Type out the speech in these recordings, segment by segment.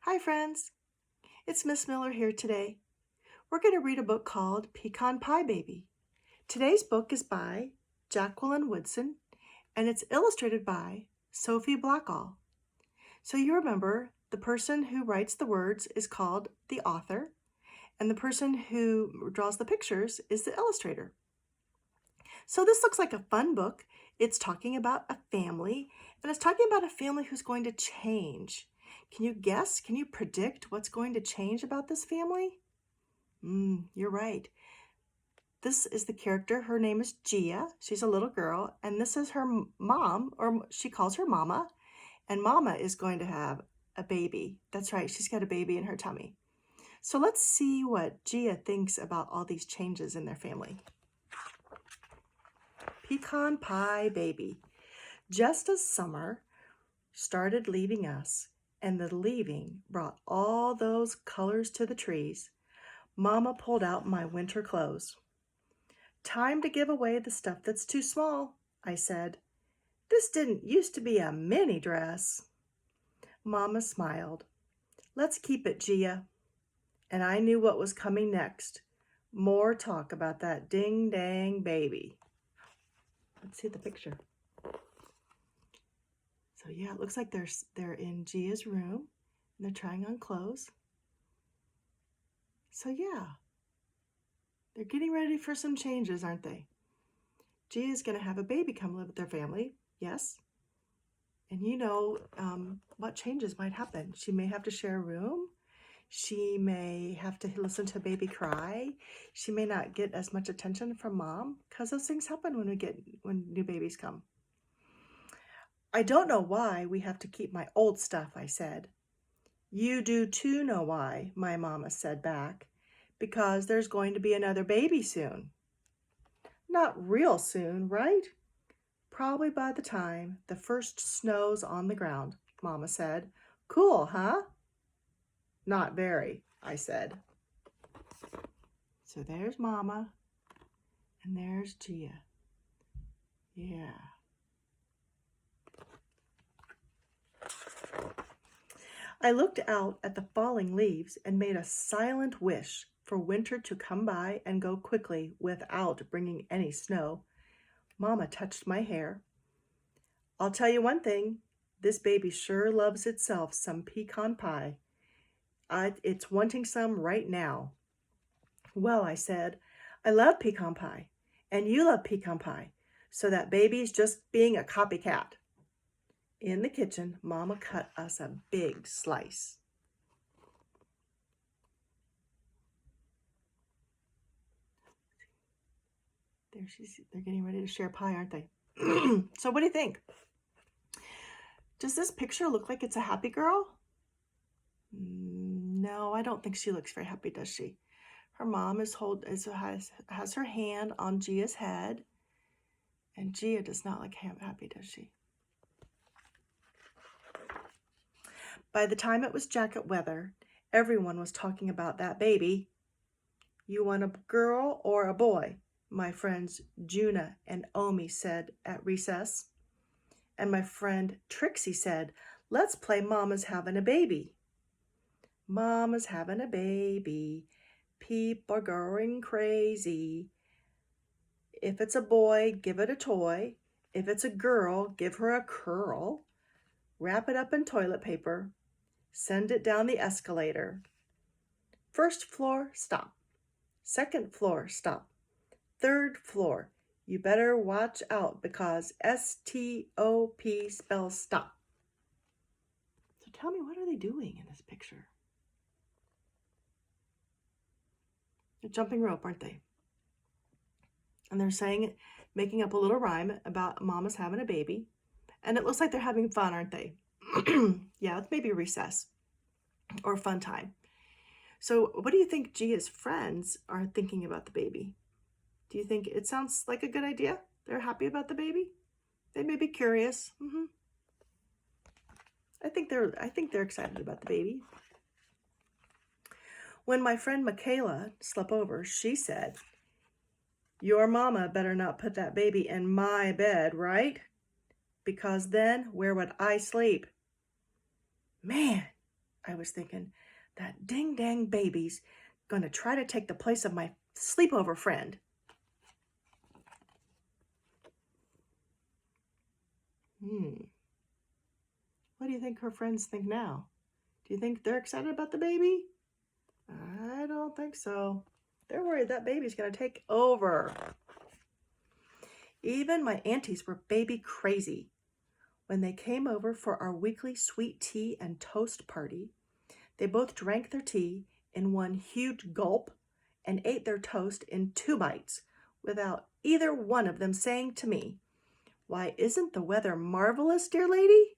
Hi friends, it's Miss Miller here today. We're going to read a book called Pecan Pie Baby. Today's book is by Jacqueline Woodson and it's illustrated by Sophie Blackall. So you remember the person who writes the words is called the author and the person who draws the pictures is the illustrator. So this looks like a fun book. It's talking about a family and it's talking about a family who's going to change. Can you guess? Can you predict what's going to change about this family? You're right. This is the character. Her name is Gia. She's a little girl. And this is her mom, or she calls her Mama. And Mama is going to have a baby. That's right. She's got a baby in her tummy. So let's see what Gia thinks about all these changes in their family. Pecan Pie Baby. Just as summer started leaving us, and the leaving brought all those colors to the trees, Mama pulled out my winter clothes. Time to give away the stuff that's too small, I said. This didn't used to be a mini dress. Mama smiled. Let's keep it, Gia. And I knew what was coming next. More talk about that ding-dang baby. Let's see the picture. So yeah, it looks like they're in Gia's room and they're trying on clothes. So yeah, they're getting ready for some changes, aren't they? Gia's going to have a baby come live with their family, yes. And you know what changes might happen. She may have to share a room. She may have to listen to a baby cry. She may not get as much attention from mom because those things happen when new babies come. I don't know why we have to keep my old stuff, I said. You do too know why, my mama said back, because there's going to be another baby soon. Not real soon, right? Probably by the time the first snow's on the ground, Mama said. Cool, huh? Not very, I said. So there's Mama, and there's Gia. Yeah. I looked out at the falling leaves and made a silent wish for winter to come by and go quickly without bringing any snow. Mama touched my hair. I'll tell you one thing, this baby sure loves itself some pecan pie. It's wanting some right now. Well, I said, I love pecan pie, and you love pecan pie, so that baby's just being a copycat. In the kitchen, Mama cut us a big slice. They're getting ready to share pie, aren't they? So what do you think? Does this picture look like it's a happy girl? No, I don't think she looks very happy, does she? Her mom has her hand on Gia's head, and Gia does not look happy, does she? By the time it was jacket weather, everyone was talking about that baby. You want a girl or a boy? My friends Juna and Omi said at recess. And my friend Trixie said, let's play Mama's having a baby. Mama's having a baby. People are going crazy. If it's a boy, give it a toy. If it's a girl, give her a curl. Wrap it up in toilet paper. Send it down the escalator. First floor, stop. Second floor, stop. Third floor, you better watch out because STOP spells stop. So tell me, what are they doing in this picture? They're jumping rope, aren't they? And they're saying, making up a little rhyme about Mama's having a baby. And it looks like they're having fun, aren't they? Yeah, it's maybe recess or a fun time. So what do you think Gia's friends are thinking about the baby? Do you think it sounds like a good idea? They're happy about the baby? They may be curious. I think they're excited about the baby. When my friend Michaela slept over, she said, your mama better not put that baby in my bed, right? Because then where would I sleep? Man, I was thinking, that ding-dang baby's going to try to take the place of my sleepover friend. What do you think her friends think now? Do you think they're excited about the baby? I don't think so. They're worried that baby's going to take over. Even my aunties were baby crazy. When they came over for our weekly sweet tea and toast party, they both drank their tea in one huge gulp and ate their toast in 2 bites without either one of them saying to me, "Why, isn't the weather marvelous, dear lady?"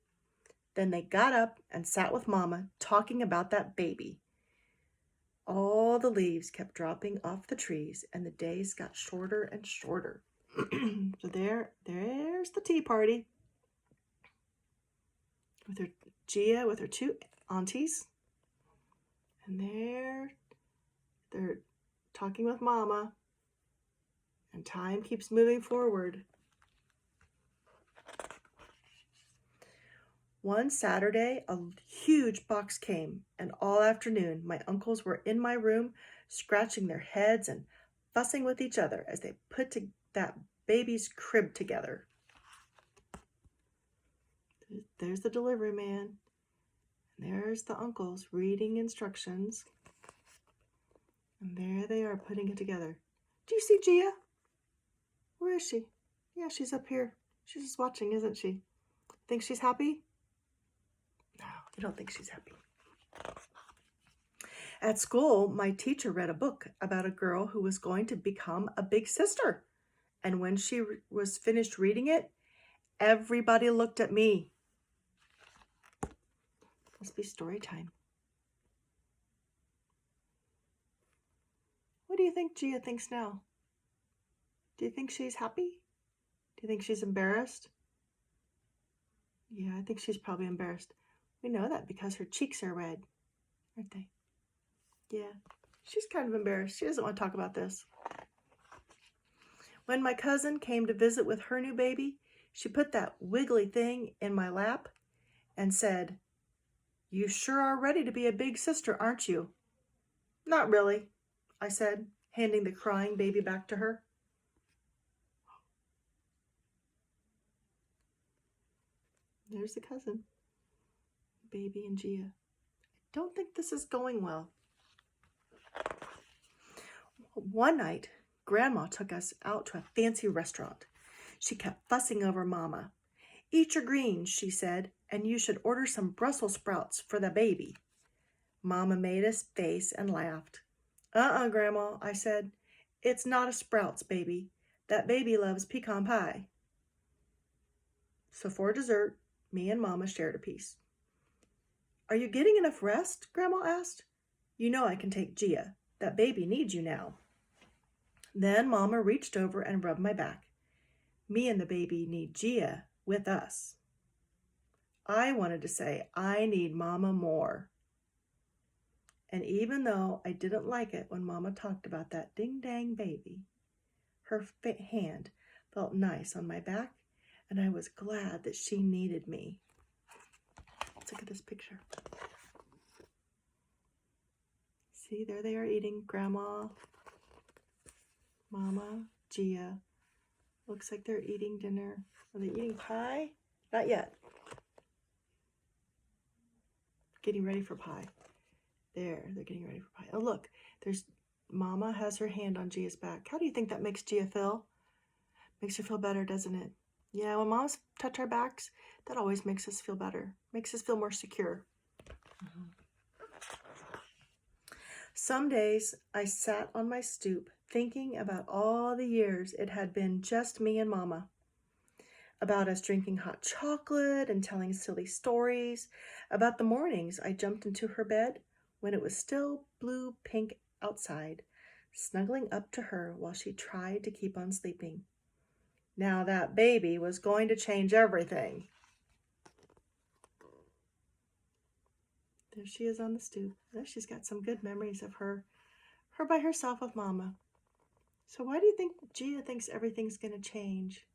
Then they got up and sat with Mama talking about that baby. All the leaves kept dropping off the trees and the days got shorter and shorter. So there's the tea party with her Gia with her 2 aunties. And they're talking with Mama. And time keeps moving forward. One Saturday, a huge box came, and all afternoon my uncles were in my room scratching their heads and fussing with each other as they put that baby's crib together. There's the delivery man. And there's the uncles reading instructions. And there they are putting it together. Do you see Gia? Where is she? Yeah, she's up here. She's just watching, isn't she? Think she's happy? No, I don't think she's happy. At school, my teacher read a book about a girl who was going to become a big sister. And when she was finished reading it, everybody looked at me. Must be story time. What do you think Gia thinks now? Do you think she's happy? Do you think she's embarrassed? Yeah, I think she's probably embarrassed. We know that because her cheeks are red, aren't they? Yeah, she's kind of embarrassed. She doesn't want to talk about this. When my cousin came to visit with her new baby, she put that wiggly thing in my lap and said, "You sure are ready to be a big sister, aren't you?" "Not really," I said, handing the crying baby back to her. There's the cousin, baby and Gia. I don't think this is going well. One night, Grandma took us out to a fancy restaurant. She kept fussing over Mama. "Eat your greens," she said, "and you should order some Brussels sprouts for the baby." Mama made a face and laughed. Grandma," I said. "It's not a sprouts baby. That baby loves pecan pie." So for dessert, me and Mama shared a piece. "Are you getting enough rest?" Grandma asked. "You know I can take Gia. That baby needs you now." Then Mama reached over and rubbed my back. "Me and the baby need Gia with us." I wanted to say, "I need Mama more." And even though I didn't like it when Mama talked about that ding-dang baby, her hand felt nice on my back, and I was glad that she needed me. Let's look at this picture. See, there they are eating. Grandma, Mama, Gia. Looks like they're eating dinner. Are they eating pie? Not yet. Getting ready for pie. They're getting ready for pie. Oh, look, there's Mama has her hand on Gia's back. How do you think that makes Gia feel? Makes her feel better, doesn't it? Yeah, when Moms touch our backs, that always makes us feel better. Makes us feel more secure. Some days I sat on my stoop thinking about all the years it had been just me and Mama. About us drinking hot chocolate and telling silly stories. About the mornings I jumped into her bed when it was still blue-pink outside, snuggling up to her while she tried to keep on sleeping. Now that baby was going to change everything. There she is on the stoop. There she's got some good memories of her by herself with Mama. So why do you think Gia thinks everything's going to change?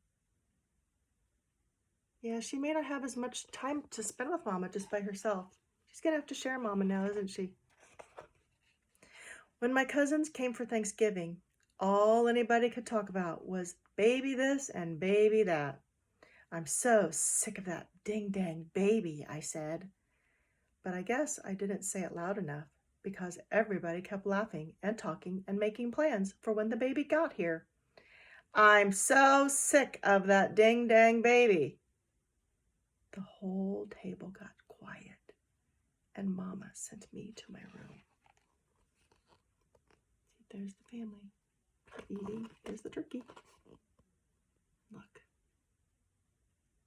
Yeah, she may not have as much time to spend with Mama just by herself. She's going to have to share Mama now, isn't she? When my cousins came for Thanksgiving, all anybody could talk about was baby this and baby that. I'm so sick of that ding-dang baby, I said. But I guess I didn't say it loud enough because everybody kept laughing and talking and making plans for when the baby got here. I'm so sick of that ding-dang baby. The whole table got quiet, and Mama sent me to my room. See, there's the family eating. There's the turkey. Look.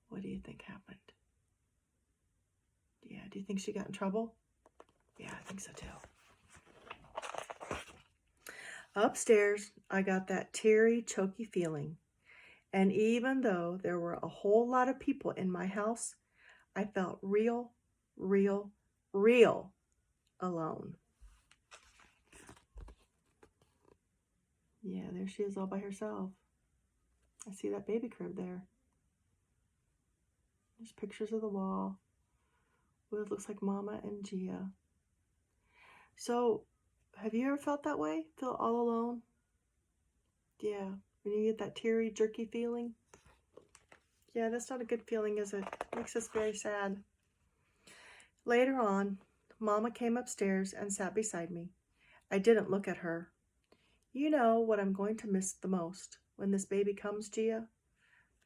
What do you think happened? Yeah, do you think she got in trouble? Yeah, I think so too. Upstairs, I got that teary, choky feeling. And even though there were a whole lot of people in my house, I felt real alone. Yeah, there she is all by herself. I see that baby crib there. There's pictures of the wall. Well, it looks like Mama and Gia. So, have you ever felt that way? Feel all alone? Yeah, when you get that teary, jerky feeling? Yeah, that's not a good feeling, is it? It makes us very sad. Later on, Mama came upstairs and sat beside me. I didn't look at her. You know what I'm going to miss the most when this baby comes, Gia?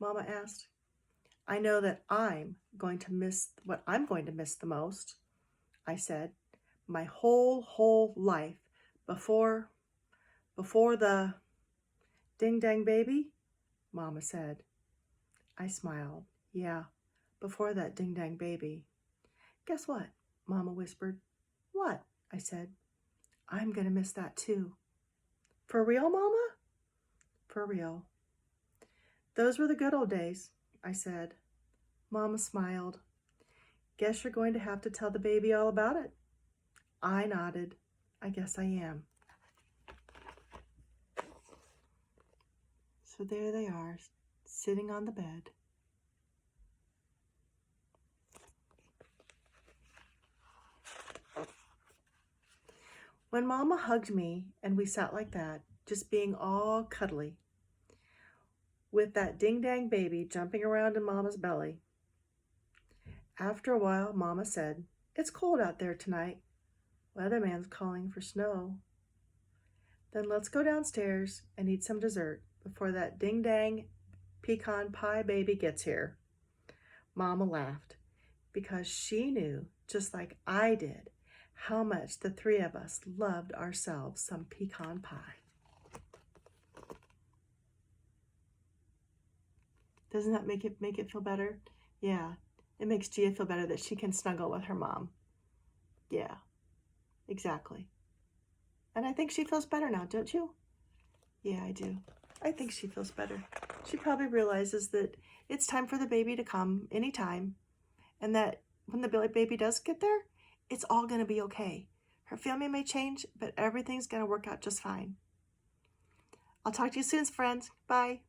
Mama asked. I know that I'm going to miss what I'm going to miss the most, I said. My whole life before the ding-dang baby, Mama said. I smiled. Yeah, before that ding-dang baby. Guess what? Mama whispered. What? I said. I'm going to miss that too. For real, Mama? For real. Those were the good old days, I said. Mama smiled. Guess you're going to have to tell the baby all about it. I nodded. I guess I am. So there they are, sitting on the bed. When Mama hugged me and we sat like that, just being all cuddly, with that ding-dang baby jumping around in Mama's belly. After a while, Mama said, It's cold out there tonight. Weatherman's calling for snow. Then let's go downstairs and eat some dessert before that ding-dang pecan pie baby gets here. Mama laughed because she knew, just like I did, how much the three of us loved ourselves some pecan pie. Doesn't that make it feel better? Yeah, it makes Gia feel better that she can snuggle with her mom. Yeah, exactly. And I think she feels better now, don't you? Yeah, I do. I think she feels better. She probably realizes that it's time for the baby to come anytime, and that when the baby does get there, it's all going to be okay. Her family may change, but everything's going to work out just fine. I'll talk to you soon, friends. Bye.